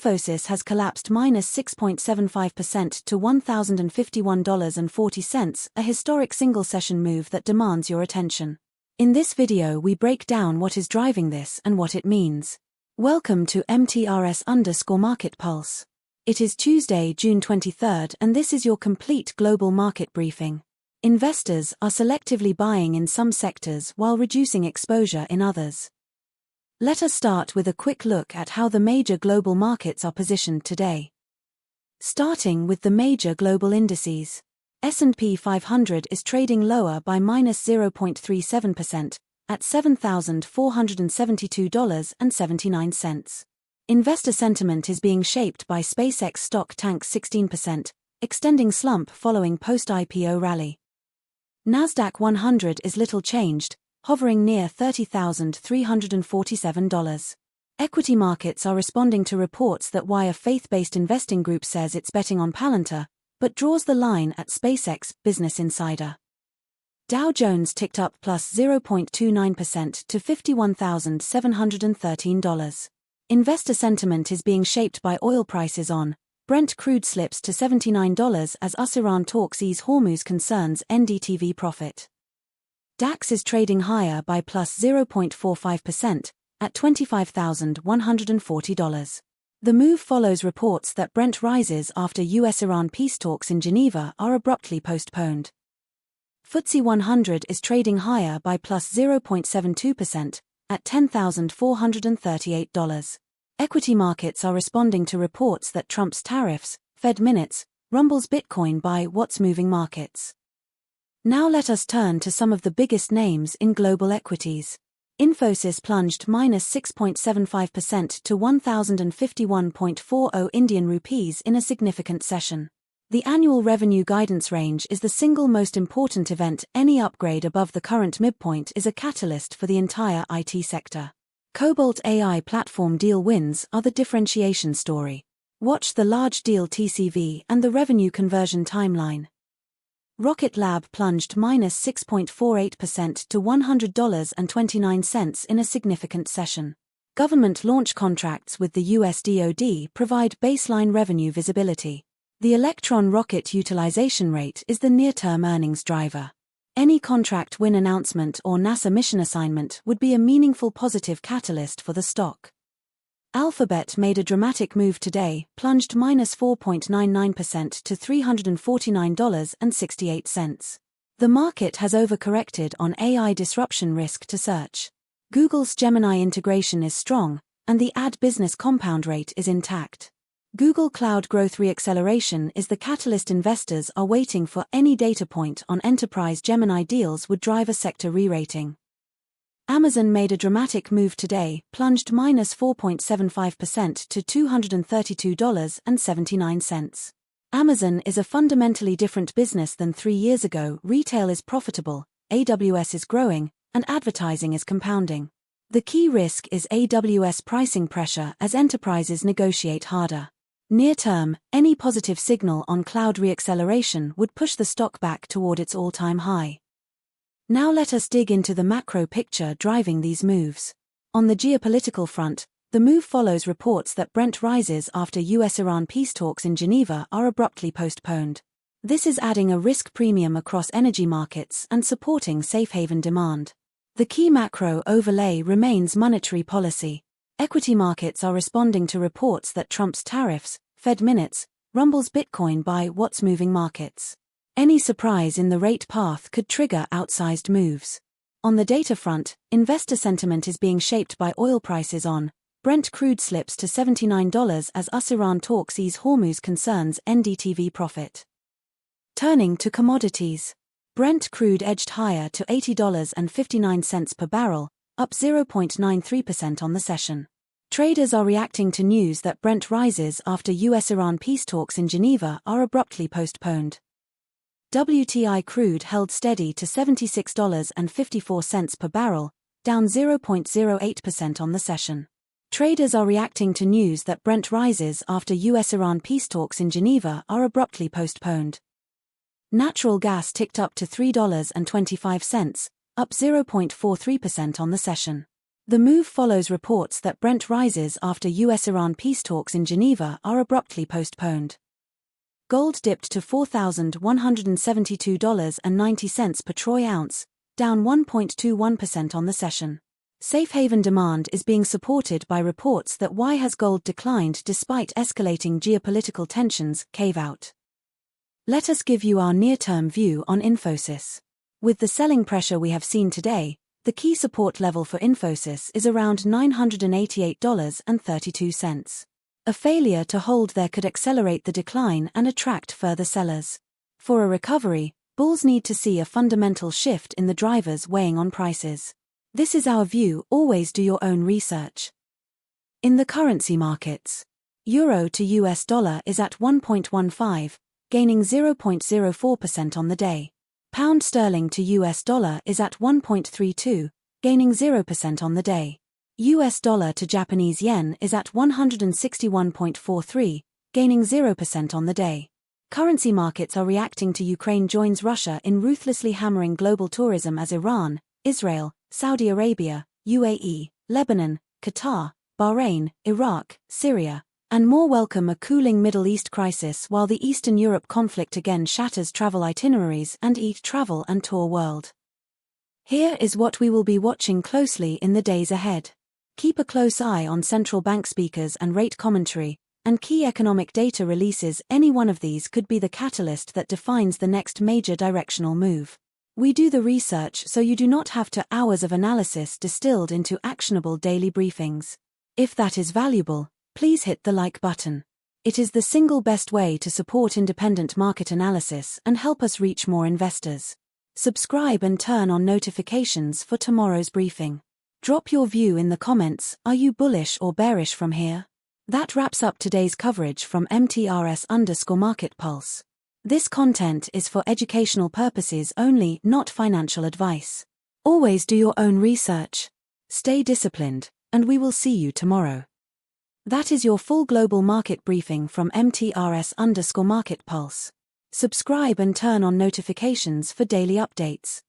Infosys has collapsed -6.75% to $1,051.40, a historic single-session move that demands your attention. In this video we break down what is driving this and what it means. Welcome to MTRS_Market Pulse. It is Tuesday, June 23rd, and this is your complete global market briefing. Investors are selectively buying in some sectors while reducing exposure in others. Let us start with a quick look at how the major global markets are positioned today. Starting with the major global indices. S&P 500 is trading lower by -0.37%, at $7,472.79. Investor sentiment is being shaped by SpaceX stock tanks 16%, extending slump following post-IPO rally. NASDAQ 100 is little changed, hovering near $30,347. Equity markets are responding to reports that why a faith-based investing group says it's betting on Palantir, but draws the line at SpaceX, Business Insider. Dow Jones ticked up plus 0.29% to $51,713. Investor sentiment is being shaped by oil prices on Brent. Crude slips to $79 as US-Iran talks ease Hormuz concerns NDTV profit. DAX is trading higher by plus 0.45%, at $25,140. The move follows reports that Brent rises after US-Iran peace talks in Geneva are abruptly postponed. FTSE 100 is trading higher by plus 0.72%, at $10,438. Equity markets are responding to reports that Trump's tariffs, Fed minutes, rumbles Bitcoin by what's moving markets. Now let us turn to some of the biggest names in global equities. Infosys plunged -6.75% to 1,051.40 Indian rupees in a significant session. The annual revenue guidance range is the single most important event. Any upgrade above the current midpoint is a catalyst for the entire IT sector. Cobalt AI platform deal wins are the differentiation story. Watch the large deal TCV and the revenue conversion timeline. Rocket Lab plunged -6.48% to $100.29 in a significant session. Government launch contracts with the US DoD provide baseline revenue visibility. The Electron rocket utilization rate is the near-term earnings driver. Any contract win announcement or NASA mission assignment would be a meaningful positive catalyst for the stock. Alphabet made a dramatic move today, plunged -4.99% to $349.68. The market has overcorrected on AI disruption risk to search. Google's Gemini integration is strong, and the ad business compound rate is intact. Google Cloud growth reacceleration is the catalyst investors are waiting for. Any data point on enterprise Gemini deals would drive a sector re-rating. Amazon made a dramatic move today, plunged -4.75% to $232.79. Amazon is a fundamentally different business than 3 years ago. Retail is profitable, AWS is growing, and advertising is compounding. The key risk is AWS pricing pressure as enterprises negotiate harder. Near term, any positive signal on cloud reacceleration would push the stock back toward its all-time high. Now let us dig into the macro picture driving these moves. On the geopolitical front, the move follows reports that Brent rises after US-Iran peace talks in Geneva are abruptly postponed. This is adding a risk premium across energy markets and supporting safe haven demand. The key macro overlay remains monetary policy. Equity markets are responding to reports that Trump's tariffs, Fed minutes, rumbles Bitcoin by what's moving markets. Any surprise in the rate path could trigger outsized moves. On the data front, investor sentiment is being shaped by oil prices on Brent. Crude slips to $79 as US-Iran talks ease Hormuz concerns NDTV profit. Turning to commodities. Brent crude edged higher to $80.59 per barrel, up 0.93% on the session. Traders are reacting to news that Brent rises after US-Iran peace talks in Geneva are abruptly postponed. WTI crude held steady to $76.54 per barrel, down 0.08% on the session. Traders are reacting to news that Brent rises after US-Iran peace talks in Geneva are abruptly postponed. Natural gas ticked up to $3.25, up 0.43% on the session. The move follows reports that Brent rises after US-Iran peace talks in Geneva are abruptly postponed. Gold dipped to $4,172.90 per troy ounce, down 1.21% on the session. Safe haven demand is being supported by reports that why has gold declined despite escalating geopolitical tensions, cave out. Let us give you our near-term view on Infosys. With the selling pressure we have seen today, the key support level for Infosys is around $988.32. A failure to hold there could accelerate the decline and attract further sellers. For a recovery, bulls need to see a fundamental shift in the drivers weighing on prices. This is our view, always do your own research. In the currency markets, Euro to US dollar is at 1.15, gaining 0.04% on the day. Pound sterling to US dollar is at 1.32, gaining 0% on the day. US dollar to Japanese yen is at 161.43, gaining 0% on the day. Currency markets are reacting to Ukraine joins Russia in ruthlessly hammering global tourism as Iran, Israel, Saudi Arabia, UAE, Lebanon, Qatar, Bahrain, Iraq, Syria, and more welcome a cooling Middle East crisis while the Eastern Europe conflict again shatters travel itineraries and eat travel and tour world. Here is what we will be watching closely in the days ahead. Keep a close eye on central bank speakers and rate commentary, and key economic data releases. Any one of these could be the catalyst that defines the next major directional move. We do the research so you do not have to hours of analysis distilled into actionable daily briefings. If that is valuable, please hit the like button. It is the single best way to support independent market analysis and help us reach more investors. Subscribe and turn on notifications for tomorrow's briefing. Drop your view in the comments. Are you bullish or bearish from here? That wraps up today's coverage from MTRS_Market Pulse. This content is for educational purposes only, not financial advice. Always do your own research. Stay disciplined, and we will see you tomorrow. That is your full global market briefing from MTRS_Market Pulse. Subscribe and turn on notifications for daily updates.